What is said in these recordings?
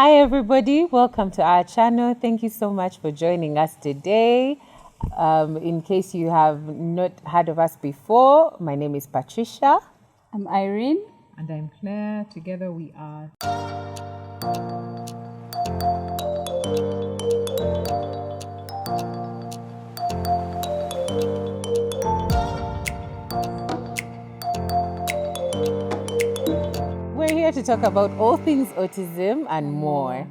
Hi everybody, welcome to our channel. Thank you so much for joining us today. In case you have not heard of us before, my name is Patricia. I'm Irene. And I'm Claire. Together we are. We're here to talk about all things autism and more.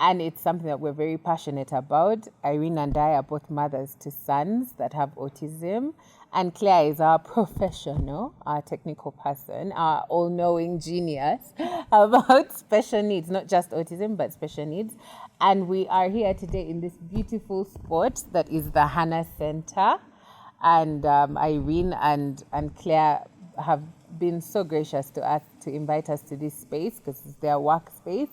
And it's something that we're very passionate about. Irene and I are both mothers to sons that have autism. And Claire is our professional, our technical person, our all-knowing genius about special needs, not just autism, but special needs. And we are here today in this beautiful spot that is the Hannah Center. And Irene and Claire have been so gracious to us to invite us to this space because it's their workspace.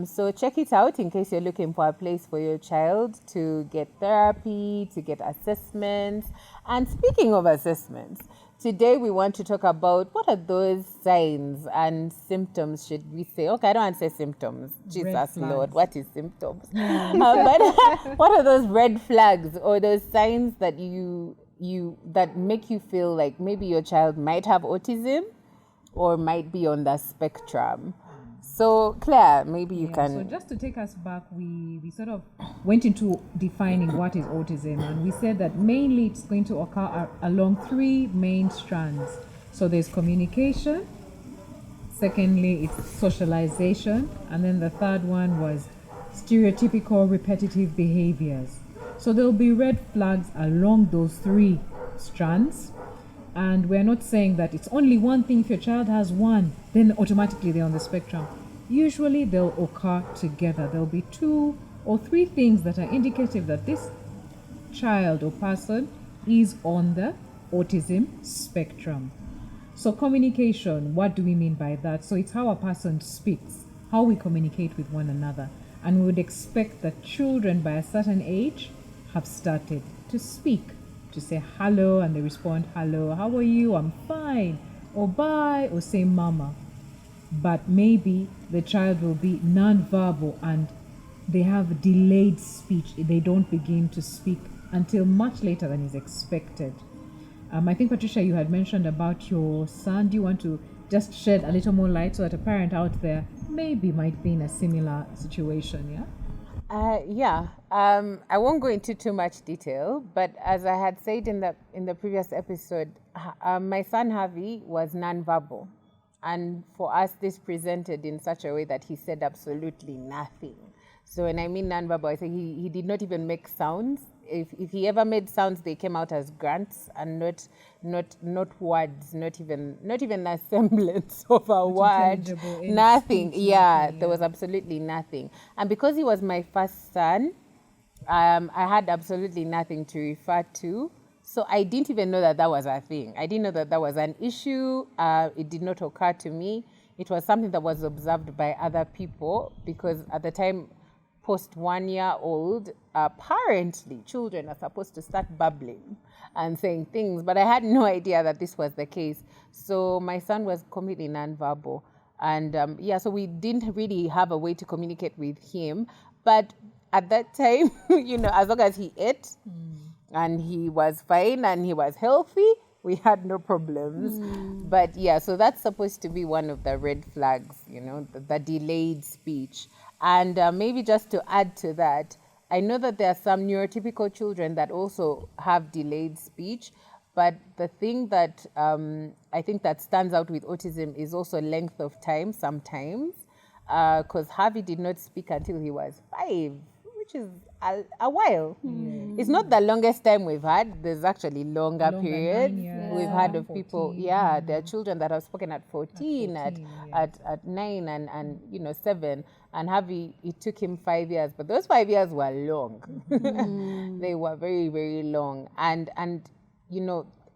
So check it out in case you're looking for a place for your child to get therapy, to get assessments. And speaking of assessments, today we want to talk about what are those signs and symptoms, should we say? Okay, I don't want to say symptoms. Jesus Lord, what is symptoms? But what are those red flags or those signs that that make you feel like maybe your child might have autism or might be on the spectrum? So Claire, maybe you can. So just to take us back, we sort of went into defining what is autism, and we said that mainly it's going to occur along three main strands. So there's communication, secondly it's socialization, and then the third one was stereotypical repetitive behaviors. So there'll be red flags along those three strands. And we're not saying that it's only one thing. If your child has one, then automatically they're on the spectrum. Usually they'll occur together. There'll be two or three things that are indicative that this child or person is on the autism spectrum. So communication, what do we mean by that? So it's how a person speaks, how we communicate with one another. And we would expect that children by a certain age have started to speak, to say hello, and they respond, hello, how are you? I'm fine, or bye, or say mama. But maybe the child will be non-verbal and they have delayed speech. They don't begin to speak until much later than is expected. I think, Patricia, you had mentioned about your son. Do you want to just shed a little more light so that a parent out there maybe might be in a similar situation, yeah? I won't go into too much detail, but as I had said in the previous episode, my son Harvey was nonverbal, and for us this presented in such a way that he said absolutely nothing. So when I mean nonverbal, I say he did not even make sounds. If he ever made sounds, they came out as grunts and not words, not even a semblance of a word. Nothing. There was absolutely nothing. And because he was my first son, I had absolutely nothing to refer to. So I didn't even know that was a thing. I didn't know that was an issue. It did not occur to me. It was something that was observed by other people because at the time, post 1 year old, apparently children are supposed to start babbling and saying things, but I had no idea that this was the case. So my son was completely nonverbal, and so we didn't really have a way to communicate with him. But at that time, as long as he ate and he was fine and he was healthy, we had no problems. But so that's supposed to be one of the red flags, the delayed speech. And maybe just to add to that, I know that there are some neurotypical children that also have delayed speech, but the thing that I think that stands out with autism is also length of time sometimes, because Harvey did not speak until he was 5, which is a while. It's not the longest time we've had. There's actually longer periods. We've had of 14, people, there are children that have spoken at 14, at 9 and 7. And Harvey, it took him 5 years, but those 5 years were long. They were very, very long. And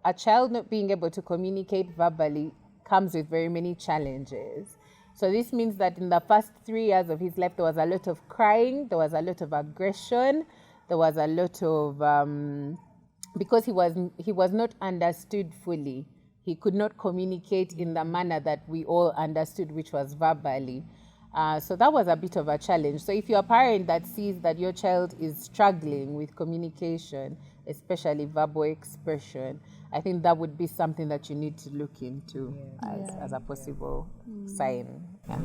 a child not being able to communicate verbally comes with very many challenges. So this means that in the first 3 years of his life, there was a lot of crying, there was a lot of aggression, there was a lot of, because he was not understood fully. He could not communicate in the manner that we all understood, which was verbally. So that was a bit of a challenge. So if you're a parent that sees that your child is struggling with communication, especially verbal expression, I think that would be something that you need to look into as a possible sign. Yeah.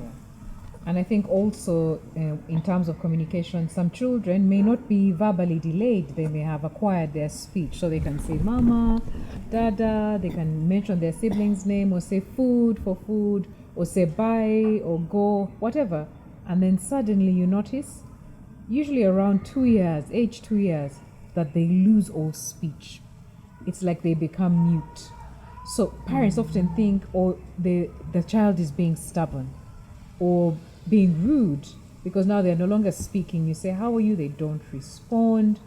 And I think also in terms of communication, some children may not be verbally delayed. They may have acquired their speech. So they can say mama, dada, they can mention their sibling's name or say food for food or say bye or go, whatever. And then suddenly you notice, usually around 2 years, age 2 years, that they lose all speech. It's like they become mute. So parents often think, the child is being stubborn or being rude because now they're no longer speaking. You say, how are you? They don't respond.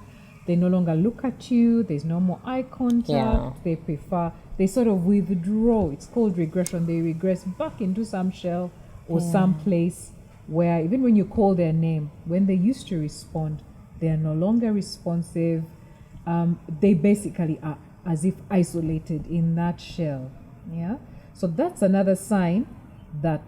They no longer look at you. There's no more eye contact. They sort of withdraw. It's called regression. They regress back into some shell or some place where even when you call their name, when they used to respond, they are no longer responsive. They basically are as if isolated in that shell. Yeah. So that's another sign that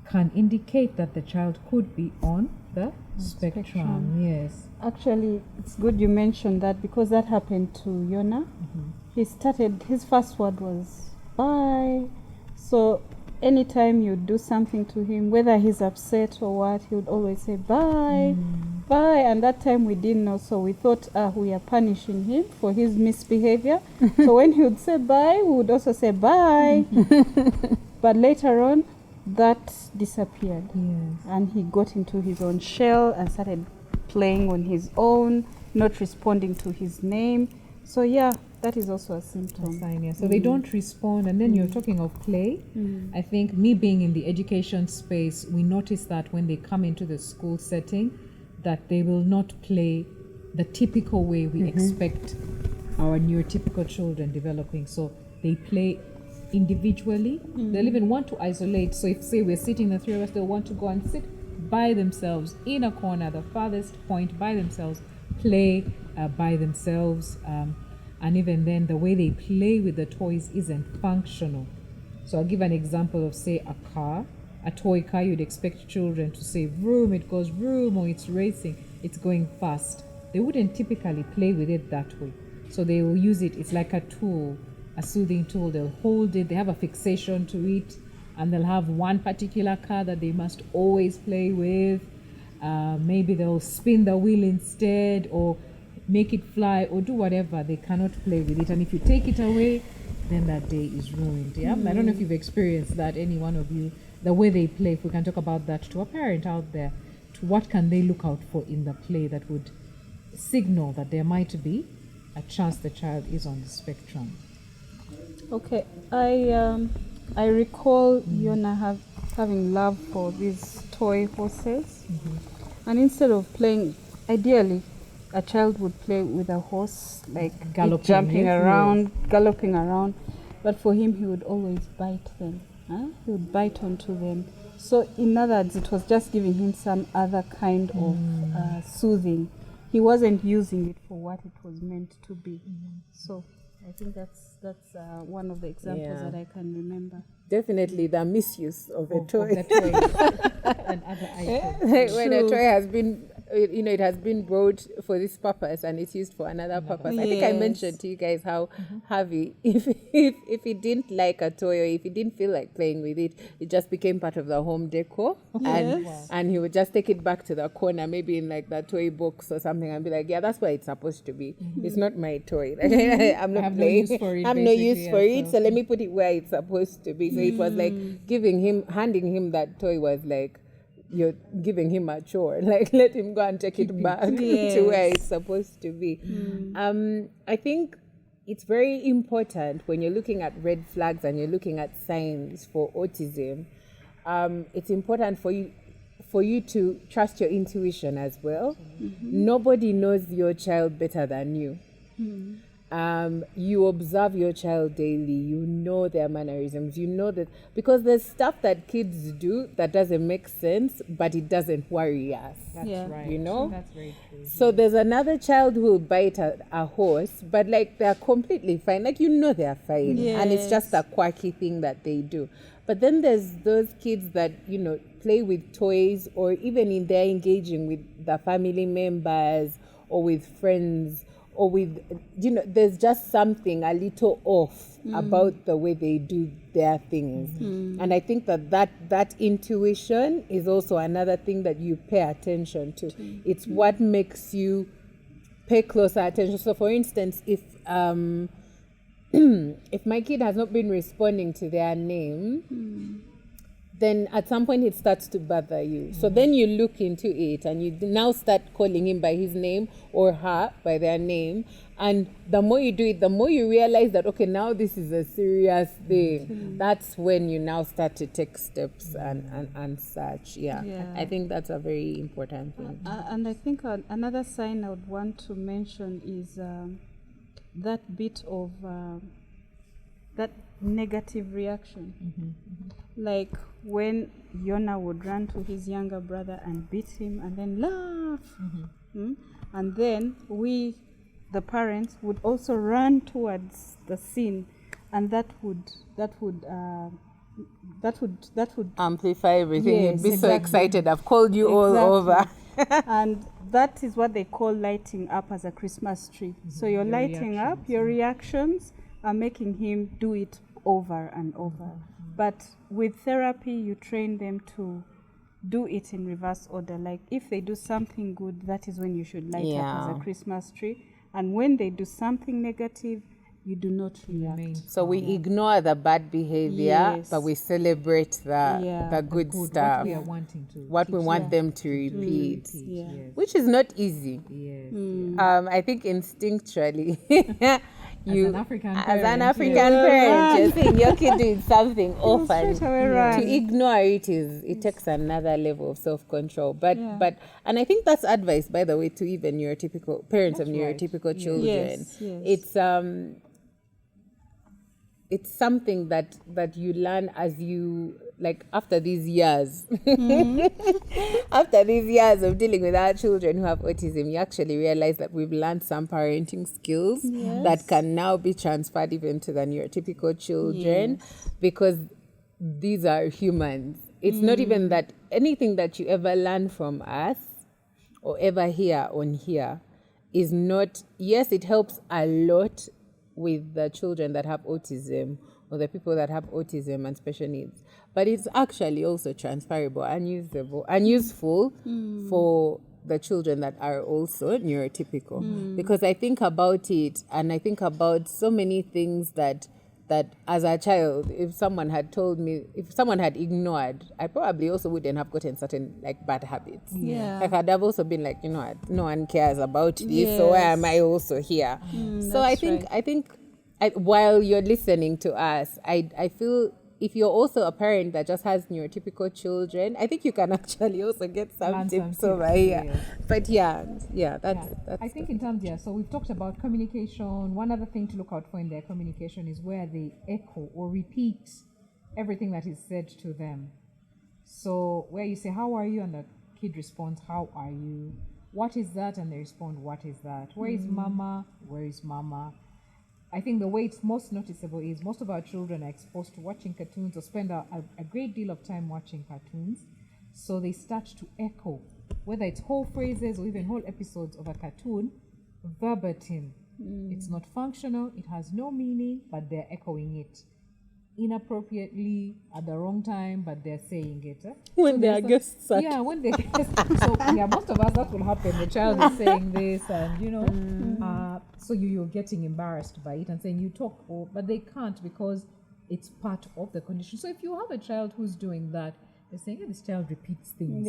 can indicate that the child could be on the spectrum. Yes. Actually, it's good you mentioned that because that happened to Yona. His first word was bye. So anytime you do something to him, whether he's upset or what, he would always say bye, bye. And that time we didn't know, so we thought we are punishing him for his misbehavior. So when he would say bye, we would also say bye. But later on, that disappeared. Yes. And he got into his own shell and started playing on his own, not responding to his name. So yeah, that is also a symptom. Sign, yeah. So they don't respond, and then you're talking of play. I think me being in the education space, we notice that when they come into the school setting, that they will not play the typical way we expect our neurotypical children developing. So they play individually. They'll even want to isolate. So if say we're sitting, the three of us, they'll want to go and sit by themselves in a corner, the farthest point by themselves, play by themselves. And even then, the way they play with the toys isn't functional. So I'll give an example of, say, a car, a toy car. You'd expect children to say vroom, it goes vroom, or it's racing, it's going fast. They wouldn't typically play with it that way. So they will use it, it's like a tool, a soothing tool. They'll hold it, they have a fixation to it, and they'll have one particular car that they must always play with. Maybe they'll spin the wheel instead, or make it fly, or do whatever. They cannot play with it, and if you take it away, then that day is ruined. I don't know if you've experienced that, any one of you, the way they play. If we can talk about that to a parent out there, to what can they look out for in the play that would signal that there might be a chance the child is on the spectrum. Okay, I recall Yona having love for these toy horses, and instead of playing, ideally, a child would play with a horse, like Galloping, jumping yes, around, galloping around. But for him, he would always bite them. He would bite onto them. So in other words, it was just giving him some other kind of soothing. He wasn't using it for what it was meant to be. So I think that's one of the examples that I can remember. Definitely the misuse of a toy. Of the toy and other items. When a toy has been, it has been brought for this purpose and it's used for another purpose. I think I mentioned to you guys how Harvey, if he didn't like a toy or if he didn't feel like playing with it, it just became part of the home decor. And he would just take it back to the corner, maybe in like the toy box or something, and be like, yeah, that's where it's supposed to be. It's not my toy. I'm not playing. I'm no use for it, so let me put it where it's supposed to be. So it was like handing him that toy was like, you're giving him a chore. Like, let him go and take it back to where it's supposed to be. I think it's very important when you're looking at red flags and you're looking at signs for autism. It's important for you to trust your intuition as well. Nobody knows your child better than you. You observe your child daily, you know their mannerisms, you know that, because there's stuff that kids do that doesn't make sense, but it doesn't worry us. That's Yeah. right. You know? That's very true. So there's another child who will bite a horse, but like they're completely fine. Like, you know, they're fine. And it's just a quirky thing that they do. But then there's those kids that, you know, play with toys, or even in their engaging with the family members or with friends, or with, you know, there's just something a little off about the way they do their things. And I think that intuition is also another thing that you pay attention to. It's what makes you pay closer attention. So for instance, if if my kid has not been responding to their name, then at some point it starts to bother you. So then you look into it and you now start calling him by his name or her by their name. And the more you do it, the more you realize that, okay, now this is a serious thing. That's when you now start to take steps and such. Yeah. I think that's a very important thing. And I think another sign I would want to mention is that bit of that negative reaction. Like when Yona would run to his younger brother and beat him and then laugh. And then we, the parents, would also run towards the scene, and that would Amplify everything. Yes, You'd be so exactly. excited. I've called you all over. And that is what they call lighting up as a Christmas tree. So you're lighting up, your reactions are making him do it over and over. But with therapy, you train them to do it in reverse order. Like if they do something good, that is when you should light up as a Christmas tree. And when they do something negative, you do not react. So we ignore the bad behavior, Yes. but we celebrate the good stuff. What we are wanting to. What we want them to repeat. Yeah. Which is not easy. Yes. I think instinctually, you, an African as an parent, African yes. parent, you're seeing your kid doing something off, and straight away run. to ignore it takes another level of self-control. But and I think that's advice, by the way, to even neurotypical parents of neurotypical children. Yes, yes. It's something that you learn as you, like, after these years. After these years of dealing with our children who have autism, you actually realize that we've learned some parenting skills that can now be transferred even to the neurotypical children, because these are humans. It's not even that anything that you ever learn from us or ever hear on here is not, yes, it helps a lot with the children that have autism or the people that have autism and special needs, but it's actually also transferable and useful for the children that are also neurotypical. Because I think about it, and I think about so many things that as a child, if someone had told me, if someone had ignored, I probably also wouldn't have gotten certain, like, bad habits. Like, I'd have also been like, you know what, no one cares about this, so why am I also here? So I think while you're listening to us, I feel if you're also a parent that just has neurotypical children, I think you can actually also get some tips over here. Yes. But that's I think in terms, so we've talked about communication. One other thing to look out for in their communication is where they echo or repeat everything that is said to them. So where you say, how are you? And the kid responds, how are you? What is that? And they respond, what is that? Where is mama? Where is mama? I think the way it's most noticeable is most of our children are exposed to watching cartoons or spend a great deal of time watching cartoons. So they start to echo, whether it's whole phrases or even whole episodes of a cartoon, verbatim. It's not functional, it has no meaning, but they're echoing it inappropriately at the wrong time, but they're saying it. when they are guests. Yeah, when they so most of us, that will happen. The child is saying this, and so you're getting embarrassed by it and saying you talk, but they can't because it's part of the condition. So if you have a child who's doing that, they're saying, this child repeats things.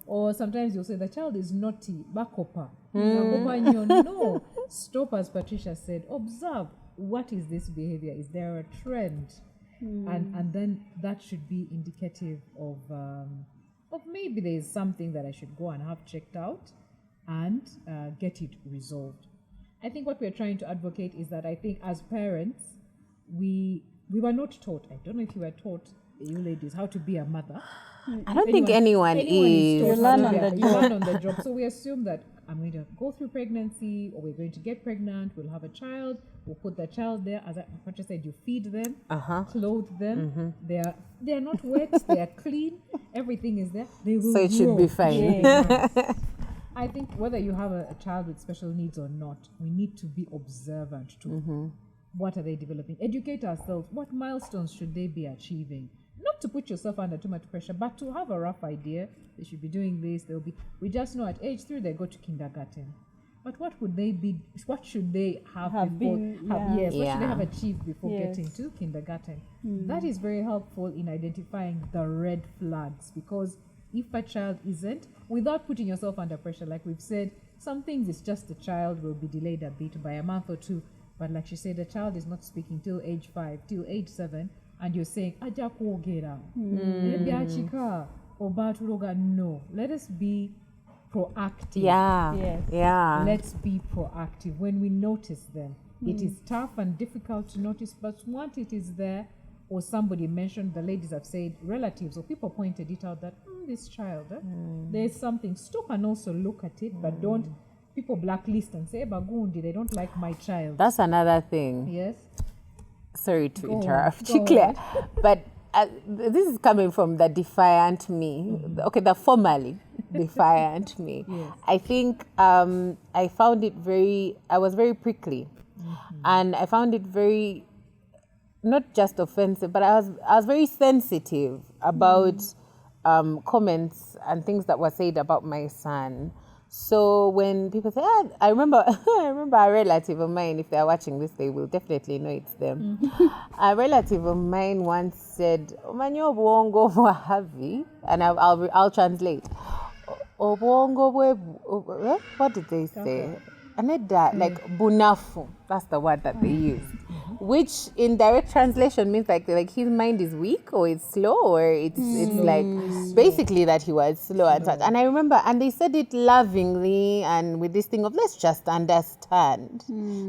Or sometimes you'll say the child is naughty, bakopa. No, stop, as Patricia said. Observe, what is this behavior? Is there a trend? And then that should be indicative of maybe there is something that I should go and have checked out and get it resolved. I think what we're trying to advocate is that I think as parents, we were not taught. I don't know if you were taught, you ladies, how to be a mother. I don't think anyone is. taught You how learn to on be the you learn on the job. So we assume that I'm going to go through pregnancy, or we're going to get pregnant, we'll have a child, we'll put the child there. As Patricia said, you feed them, clothe them. They're not wet, they are clean, everything is there. They will So it should be grow. fine. Yeah. I think whether you have a child with special needs or not, we need to be observant to what are they developing. Educate ourselves. What milestones should they be achieving? Not to put yourself under too much pressure, but to have a rough idea. They should be doing this. They'll be. We just know at age 3 they go to kindergarten. But what would they be? What should they have before? Yes. What should they have achieved before getting to kindergarten? That is very helpful in identifying the red flags, because if a child isn't, without putting yourself under pressure, like we've said, some things it's just the child will be delayed a bit by a month or two. But like she said, the child is not speaking till age 5, till age 7, and you're saying, Aja kogera, no. Let us be proactive. Yeah. Yes. Yeah. Let's be proactive when we notice them. It is tough and difficult to notice, but once it is there, or somebody mentioned, the ladies have said, relatives or people pointed it out that this child, there's something. Stop and also look at it, but don't. People blacklist and say, Bagundi, they don't like my child. That's another thing. Yes. Sorry to Go interrupt on, you, Claire. But this is coming from the defiant me. Okay, the formally defiant me. Yes. I think I found it I was very prickly. And I found it very, not just offensive, but I was very sensitive about comments and things that were said about my son. So when people say, I remember a relative of mine, if they're watching this, they will definitely know it's them. A relative of mine once said, "Omanyo buongo havi," and I'll translate. Obongo what did they say? Aneda, like bunafu. That's the word that they use, which in direct translation means like his mind is weak, or it's slow, or it's like basically that he was slow and such. And I remember, and they said it lovingly and with this thing of let's just understand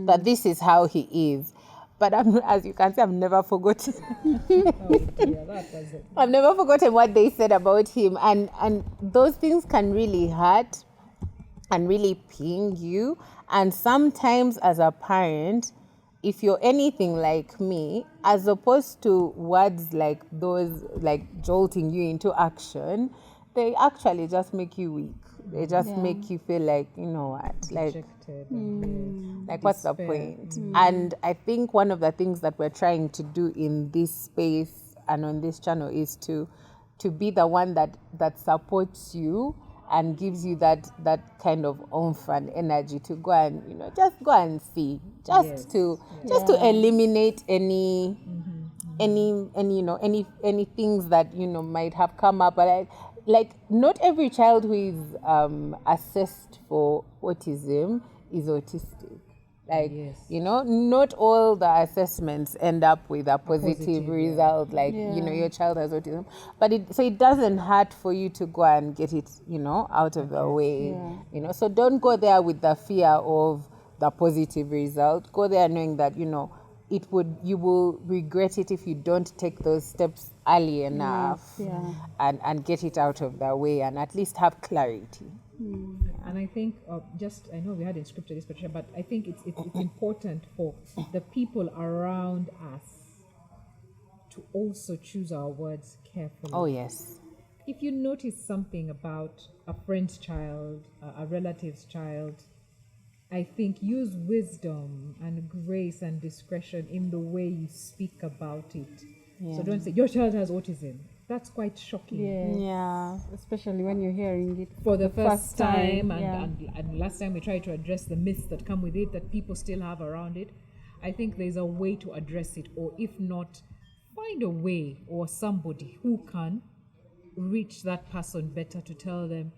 that this is how he is. But as you can see, I've never forgotten. I've never forgotten what they said about him, and those things can really hurt and really ping you. And sometimes as a parent, if you're anything like me, as opposed to words like those, like jolting you into action, they actually just make you weak. They just make you feel like, you know what, like what's the point? And I think one of the things that we're trying to do in this space and on this channel is to be the one that supports you and gives you that kind of oomph and energy to go and, just go and see, to eliminate any things that might have come up. But like not every child who is assessed for autism is autistic. Like, not all the assessments end up with a positive result, like, your child has autism. But it doesn't hurt for you to go and get it, out of the way. So don't go there with the fear of the positive result. Go there knowing that, you will regret it if you don't take those steps early enough and get it out of the way and at least have clarity. And I think I know we had in scripture this, Patricia, but I think it's important for the people around us to also choose our words carefully. Oh, yes. If you notice something about a friend's child, a relative's child, I think use wisdom and grace and discretion in the way you speak about it. So don't say, your child has autism. That's quite shocking. Yeah. Especially when you're hearing it for the first time. And last time we tried to address the myths that come with it, that people still have around it. I think there's a way to address it, or if not, find a way or somebody who can reach that person better to tell them,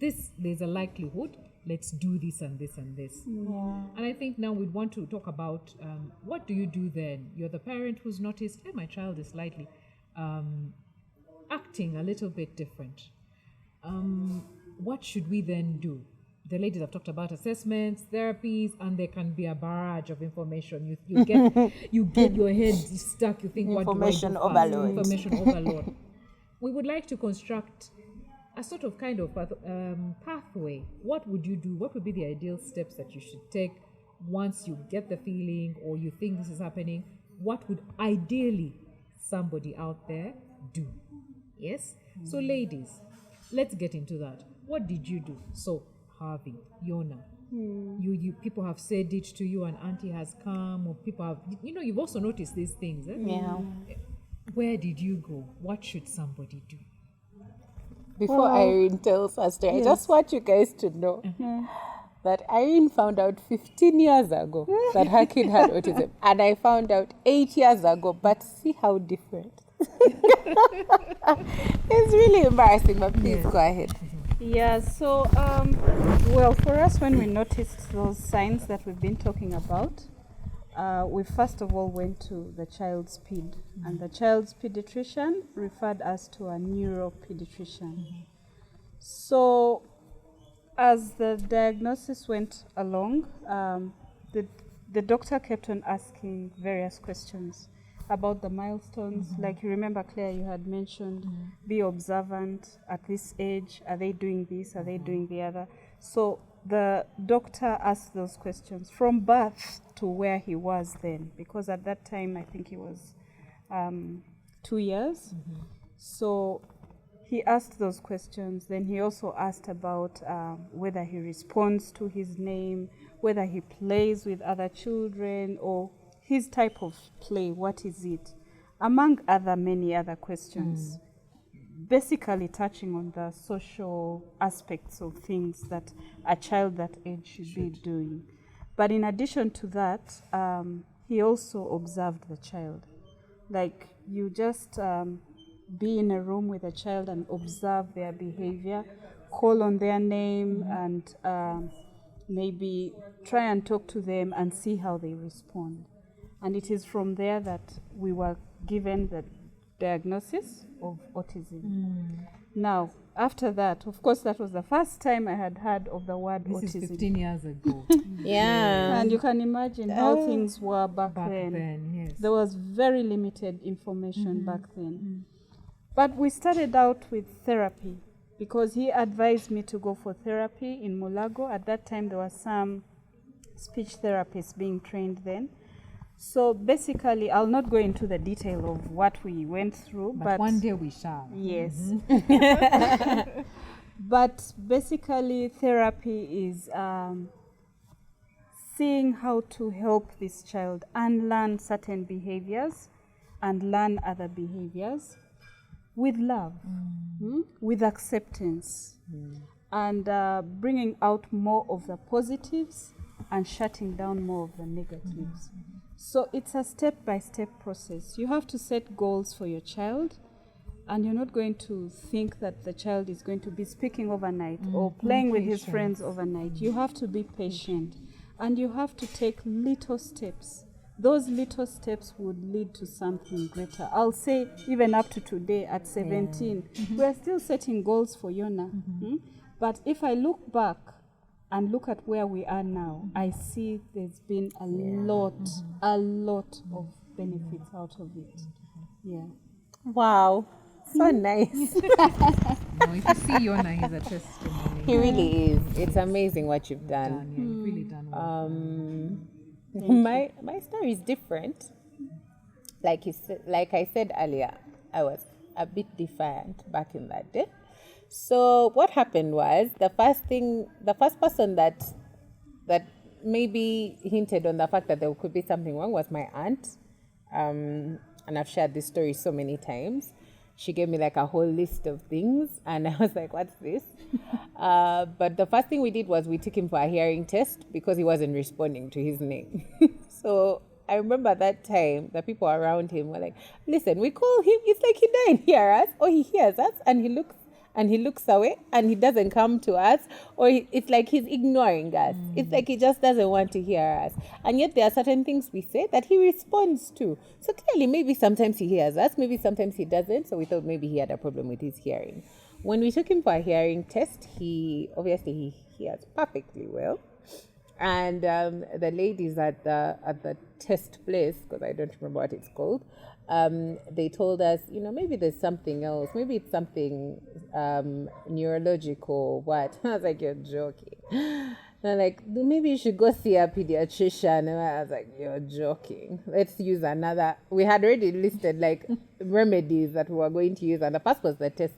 there's a likelihood, let's do this and this and this. And I think now we'd want to talk about what do you do then? You're the parent who's noticed, my child is slightly acting a little bit different. What should we then do? the ladies have talked about assessments, therapies, and there can be a barrage of information. You get your head stuck. You think, what do I do first? Information overload. We would like to construct a sort of kind of pathway. What would you do? What would be the ideal steps that you should take once you get the feeling or you think this is happening? What would ideally somebody out there do? Yes? So ladies, let's get into that. What did you do? So Harvey, Yona, you people have said it to you, an auntie has come, or people have, you've also noticed these things. Eh? Yeah. Where did you go? What should somebody do? Before Irene tells us, I just want you guys to know that Irene found out 15 years ago that her kid had autism, and I found out 8 years ago, but see how different. It's really embarrassing, but please go ahead. Yeah, so, well, for us, when we noticed those signs that we've been talking about, we first of all went to the child's ped, and the child's pediatrician referred us to a neuropediatrician. So, as the diagnosis went along, the doctor kept on asking various questions about the milestones. Like you remember, Claire, you had mentioned, be observant at this age. Are they doing this? Are they doing the other? So the doctor asked those questions from birth to where he was then, because at that time I think he was 2 years. So he asked those questions. Then he also asked about whether he responds to his name, whether he plays with other children, or his type of play, what is it? Among many other questions. Basically touching on the social aspects of things that a child that age should be doing. But in addition to that, he also observed the child. Like, you just be in a room with a child and observe their behavior, call on their name, and maybe try and talk to them and see how they respond. And it is from there that we were given the diagnosis of autism. Now, after that, of course, that was the first time I had heard of the word autism. This is 15 years ago. Yeah. And you can imagine how things were back then. Yes. There was very limited information back then. But we started out with therapy because he advised me to go for therapy in Mulago. At that time, there were some speech therapists being trained then. So basically, I'll not go into the detail of what we went through. But one day we shall. Yes. But basically, therapy is seeing how to help this child unlearn certain behaviors and learn other behaviors with love, with acceptance, and bringing out more of the positives and shutting down more of the negatives. So it's a step-by-step process. You have to set goals for your child, and you're not going to think that the child is going to be speaking overnight or playing with his friends overnight. You have to be patient, and you have to take little steps. Those little steps would lead to something greater. I'll say even up to today at 17, we're still setting goals for Yona. But if I look back and look at where we are now, I see there's been a lot of benefits out of it. Yeah. Wow. So nice. No, if you see Yona, he's a testimony. He really is. It's amazing what you've done. Yeah, you've really done well. My story is different. Like I said earlier, I was a bit defiant back in that day. So what happened was the first person that maybe hinted on the fact that there could be something wrong was my aunt. And I've shared this story so many times. She gave me like a whole list of things, and I was like, what's this? But the first thing we did was we took him for a hearing test because he wasn't responding to his name. So I remember that time the people around him were like, listen, we call him, it's like he doesn't hear us, or he hears us and he looks away and he doesn't come to us, or it's like he's ignoring us. It's like he just doesn't want to hear us. And yet there are certain things we say that he responds to. So clearly maybe sometimes he hears us, maybe sometimes he doesn't. So we thought maybe he had a problem with his hearing. when we took him for a hearing test, he hears perfectly well. And the ladies at the test place, because I don't remember what it's called, they told us, maybe there's something else. Maybe it's something neurological. What? I was like, you're joking. They're like, maybe you should go see a pediatrician. And I was like, you're joking. Let's use another. We had already listed like remedies that we were going to use, and the first was the test.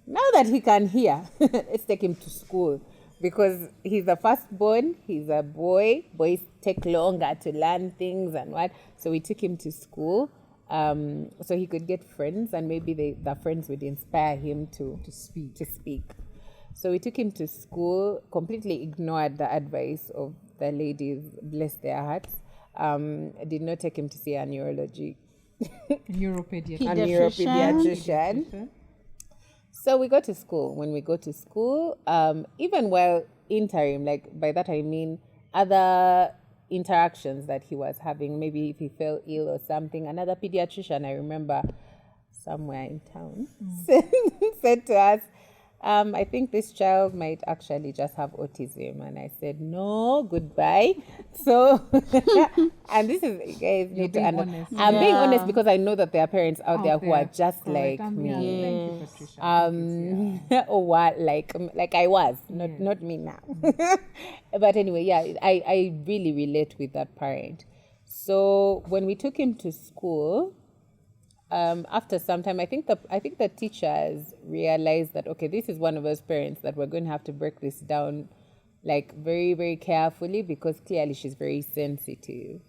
Now that he can hear, let's take him to school. Because he's the firstborn, he's a boy. Boys take longer to learn things and what. So we took him to school so he could get friends, and maybe the friends would inspire him to speak. So we took him to school, completely ignored the advice of the ladies, bless their hearts. Did not take him to see a neuropediatrician. So we go to school. When we go to school, even while interim, like by that I mean other interactions that he was having, maybe if he fell ill or something, another pediatrician, I remember somewhere in town, said to us, I think this child might actually just have autism. And I said, no, goodbye. So, and this is, you guys need to understand. I'm being honest because I know that there are parents out there who are just like me. Thank you, Patricia. Or what, like I was, not me now. But anyway, I really relate with that parent. So when we took him to school, after some time, I think the teachers realized that, okay, this is one of those parents that we're going to have to break this down like very, very carefully, because clearly she's very sensitive.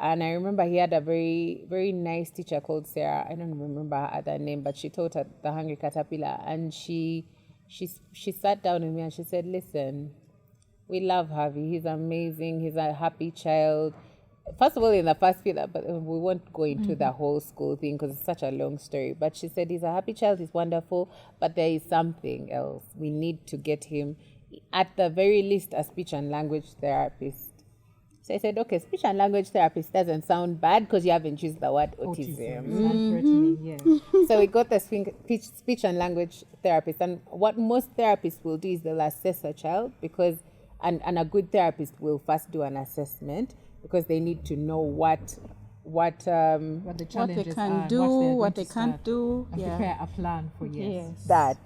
And I remember he had a very, very nice teacher called Sarah. I don't remember her other name, but she taught at the Hungry Caterpillar. And she sat down with me and she said, listen, we love Harvey. He's amazing. He's a happy child. First of all, in the first few, but we won't go into the whole school thing because it's such a long story. But she said he's a happy child, he's wonderful, but there is something else. We need to get him, at the very least, a speech and language therapist. So I said, okay, speech and language therapist doesn't sound bad because you haven't used the word autism. Yes. So we got the speech and language therapist. And what most therapists will do is they'll assess a child because, and a good therapist will first do an assessment, because they need to know what the challenges can do, what they can't do, and prepare a plan for that.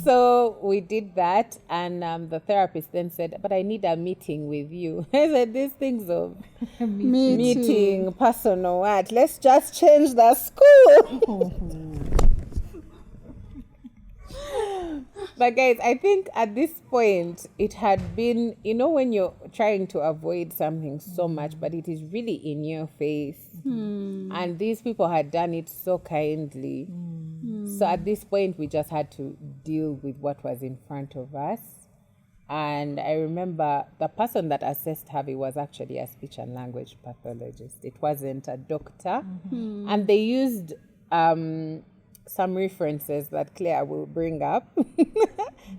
So we did that, and the therapist then said, but I need a meeting with you. I said, these things of meeting, personal, what? Let's just change the school. But guys, I think at this point it had been, when you're trying to avoid something so much, but it is really in your face. And these people had done it so kindly. So at this point, we just had to deal with what was in front of us. And I remember the person that assessed Harvey was actually a speech and language pathologist. It wasn't a doctor. And they used some references that Claire will bring up.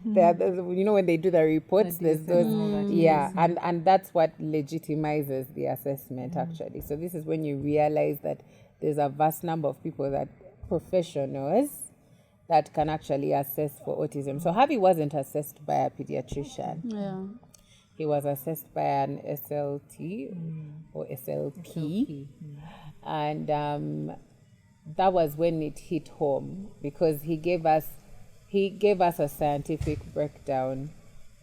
When they do the reports, there's those, and that's what legitimizes the assessment actually. So this is when you realize that there's a vast number of people, that professionals that can actually assess for autism. So Harvey wasn't assessed by a pediatrician. He was assessed by an SLT or SLP. And that was when it hit home, because he gave us a scientific breakdown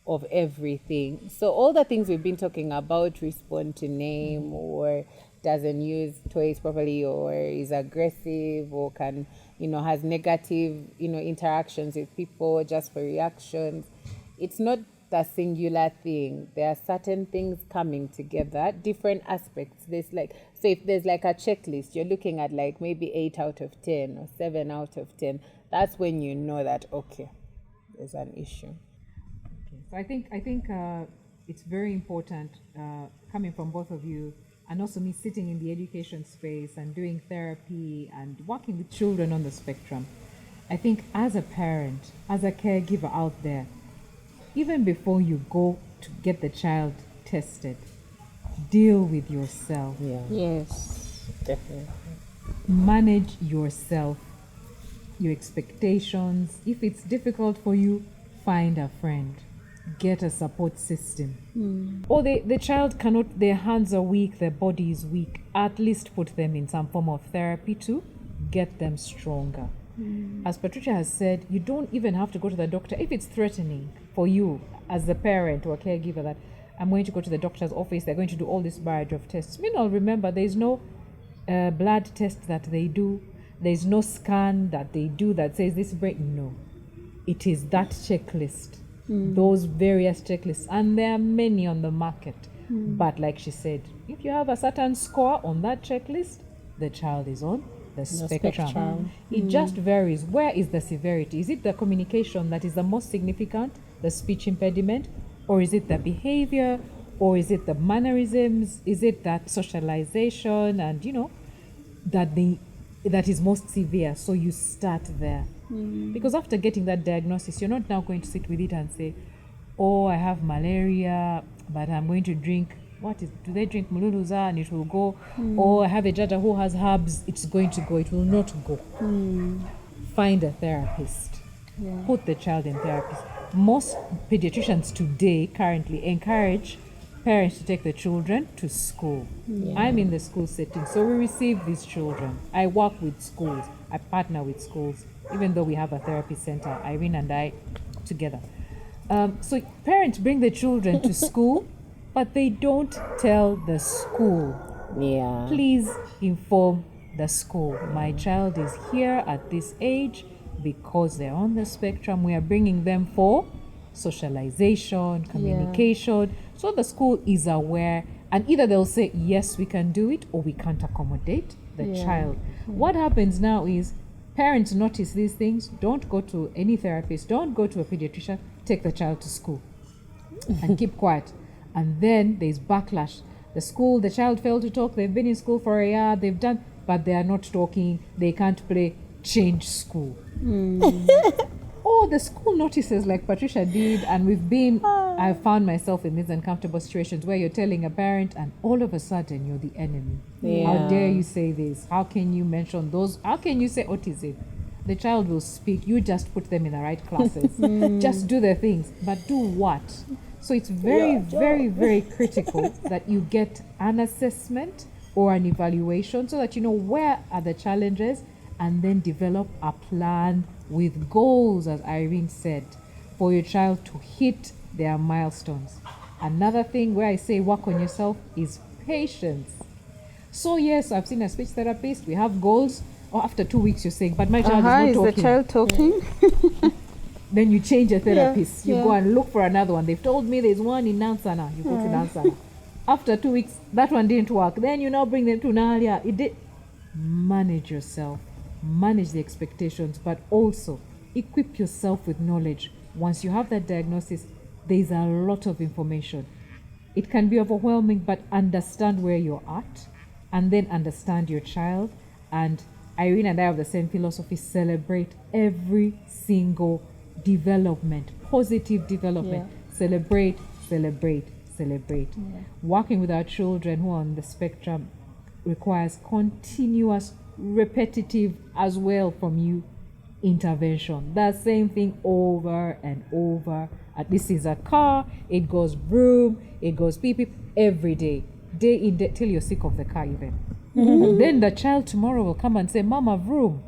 of everything. So all the things we've been talking about, respond to name, or doesn't use toys properly, or is aggressive, or can, has negative, interactions with people just for reactions. It's not the singular thing. There are certain things coming together, different aspects. So if there's like a checklist, you're looking at like maybe 8 out of 10 or 7 out of 10. That's when you know that, okay, there's an issue. Okay. So I think it's very important, coming from both of you, and also me sitting in the education space and doing therapy and working with children on the spectrum. I think as a parent, as a caregiver out there, even before you go to get the child tested, deal with yourself. Yes, definitely. Manage yourself your expectations. If it's difficult for you, find a friend. Get a support system. Or the child cannot, their hands are weak, their body is weak. At least put them in some form of therapy to get them stronger. As Patricia has said, you don't even have to go to the doctor. If it's threatening for you as the parent or caregiver that I'm going to go to the doctor's office, they're going to do all this barrage of tests. Meanwhile, remember, there's no blood test that they do. There's no scan that they do that says this brain. No. It is that checklist. Those various checklists, and there are many on the market. But like she said, if you have a certain score on that checklist, the child is on the spectrum. It just varies. Where is the severity? Is it the communication that is the most significant, the speech impediment, or is it the behavior, or is it the mannerisms? Is it that socialization and that is most severe? So you start there. Because after getting that diagnosis, you're not now going to sit with it and say, oh, I have malaria, but I'm going to drink, do they drink mululuza and it will go? Or I have a judge who has herbs, it's going to go. It will not go. Find a therapist. Put the child in therapy. Most pediatricians today currently encourage parents to take the children to school. I'm in the school setting, so we receive these children. I work with schools. I partner with schools, even though we have a therapy center, Irene and I together. So parents bring the children to school, but they don't tell the school. Please inform the school. My child is here at this age because they're on the spectrum. We are bringing them for socialization, communication. So the school is aware, and either they'll say, yes, we can do it, or we can't accommodate the child. What happens now is parents notice these things. Don't go to any therapist. Don't go to a pediatrician. Take the child to school and keep quiet. And then there's backlash. The child failed to talk. They've been in school for a year. They've done, but they are not talking. They can't play. Change school. Or the school notices, like Patricia did, and I've found myself in these uncomfortable situations where you're telling a parent and all of a sudden you're the enemy. How dare you say this? How can you mention those? How can you say autism? The child will speak. You just put them in the right classes. Just do the things. But do what? So it's very, very, very critical that you get an assessment or an evaluation so that you know where are the challenges, and then develop a plan with goals, as Irene said, for your child to hit their milestones. Another thing where I say work on yourself is patience. So yes, I've seen a speech therapist, we have goals, or after 2 weeks you're saying, but my child is not talking. Is the child talking? Then you change a therapist. You go and look for another one. They've told me there's one in Nansana. You go to Nansana. After 2 weeks, that one didn't work. Then you now bring them to Nalia. Manage yourself. Manage the expectations, but also equip yourself with knowledge. Once you have that diagnosis, there's a lot of information. It can be overwhelming, but understand where you're at and then understand your child. And Irene and I have the same philosophy: celebrate every single development, positive development. Celebrate. Working with our children who are on the spectrum requires continuous, repetitive as well from you intervention. The same thing over and over. This is a car, it goes vroom, it goes beep beep every day in day, till you're sick of the car even. And then the child tomorrow will come and say, Mama, vroom.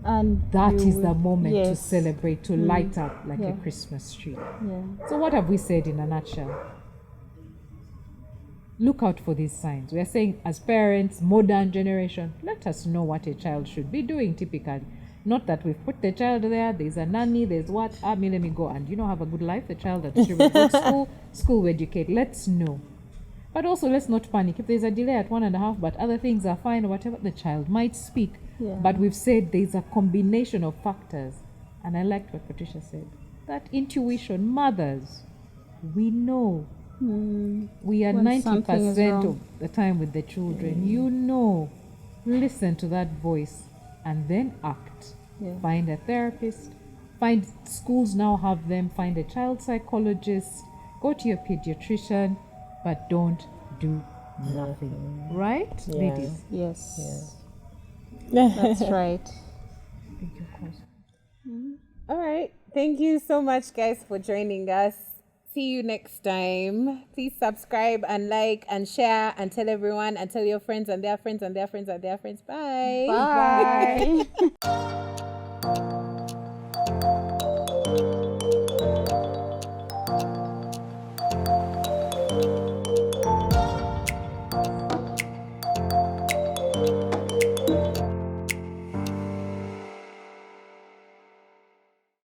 And that is the moment to celebrate, to light up like a Christmas tree. So what have we said in a nutshell? Look out for these signs. We are saying, as parents, modern generation, let us know what a child should be doing typically. Not that we've put the child there's a nanny, there's what, let me go and have a good life. The child that should go to school will educate. Let's know. But also let's not panic. If there's a delay at 1.5, but other things are fine or whatever, the child might speak. But we've said there's a combination of factors. And I liked what Patricia said. That intuition, mothers, we know. We are 90% of the time with the children. Listen to that voice and then act. Find a therapist. Find schools now have them. Find a child psychologist. Go to your pediatrician, but don't do nothing. Right, ladies? Yes. That's right. Thank you, of course. All right. Thank you so much, guys, for joining us. See you next time. Please subscribe and like and share and tell everyone and tell your friends and their friends and their friends and their friends. Bye. Bye.